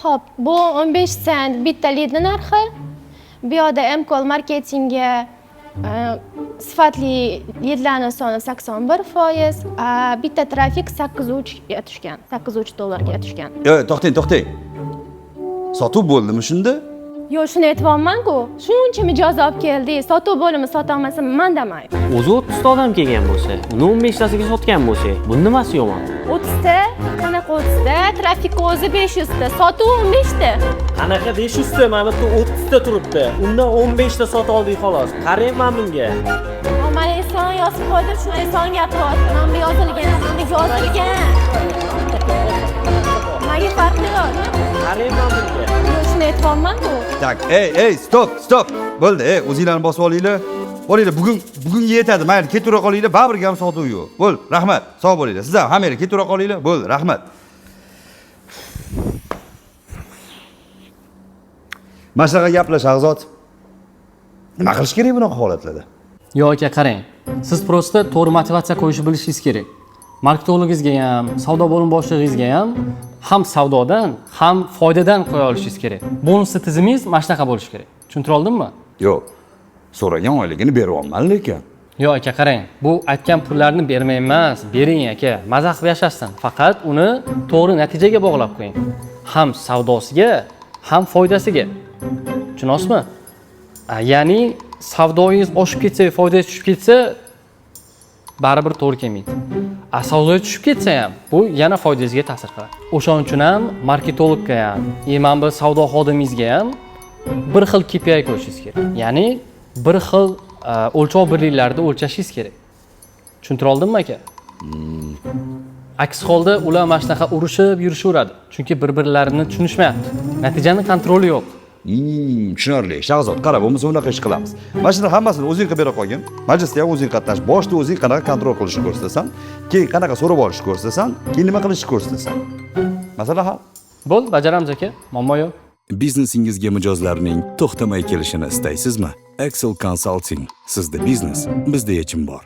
Xo'p, bu 15 sent bitta lidni narxi. Bu yerda Mcol marketingga sifatli lidlarning soni 81%, bitta trafik 8.3 ga tushgan. 8.3 dollarga tushgan. To'xtang. Sotuv bo'ldimi shunda? Yo'q, shuni aytibman-ku. Shuncha mijoz olib keldi. Sotuv bo'limi sota olmasam men demayman. O'zi 30 ta odam kelgan bo'lsa, uni 15 tasiga sotgan bo'lsa, buni nimasi yomon? 30 ta, qanaqa 30 ta? Trafik o'zi 500 ta, sotuv 15 ta. Qanaqa 500 ta, mana bu 30 ta turibdi. Undan 15 ta sotib oldik xolos. Qarayman bunga. Mana eson yozib qo'ydim, shuni eson gapiryapti. Men bu yozilgan, Nega farqi yo'q? Qarayman bunga. Shuni aytibman-ku. Tak, stop. Bo'ldi, o'zinglarni bosib olinglar. Bo'linglar, bugun yetadi. Mayli, ketura qolinglar, baribir ham sotuv yo'q. Bo'l, rahmat. Sog' bo'linglar. Sizlar hammanglar ketura qolinglar. Bo'l, rahmat. Mana shunaqa gaplar Shahzod. Nima qilish kerak bunaqa holatlarda? Yo'q aka, qarang. Siz prosta to'g'ri motivatsiya qo'yishni bilishingiz kerak. Marketologingizga ham, savdo bo'lim boshlig'ingizga ham savdodan, ham foydadan qo'ya olishingiz kerak. Bonusli tizimingiz mana shunaqa bo'lishi kerak. Tushuntira oldimmi? Yo'q. So'ragan oyligini beryapman lekin. Yo'q aka, qarang. Bu aytgan pullarni bermay emas, bering aka. Maza qilib yashashsin. Faqat uni to'g'ri natijaga bog'lab qo'ying. Ham savdosiga, ham foydasiga. Tushunasizmi? Ya'ni savdoyingiz oshib ketsa, foydangiz tushib ketsa, baribir to'g'ri kelmaydi. Savdoga tushib ketsa ham, bu yana foydangizga ta'sir qiladi. O'shaning uchun ham marketologga ham, mana bu savdo xodimingizga ham bir xil KPI qo'yishingiz kerak. Ya'ni bir xil o'lchov birliklarida o'lchashingiz kerak. Tushuntira oldimmi aka? Aks holda ular mana shunaqa urushib yurishaveradi. Chunki bir-birlarini tushunishmayapti. Natijani kontroli yo'q. Tushunarli. Shahzod, qara, bo'lmasa unaqa ish qilamiz. Mana shular hammasini o'zing qilib bera qolgin. Majlisda ham o'zing qatnash. Boshda o'zing qanaqa kontrol qilishni ko'rsatasan, keyin qanaqa so'rab olishni ko'rsatasan, keyin nima qilishni ko'rsatasan. Masala hal. Bo'l, bajaramiz aka. Muammo yo'q. Biznesingizga mijozlarning to'xtamay kelishini istaysizmi? Excel Consulting. Sizda biznes, bizda yechim bor.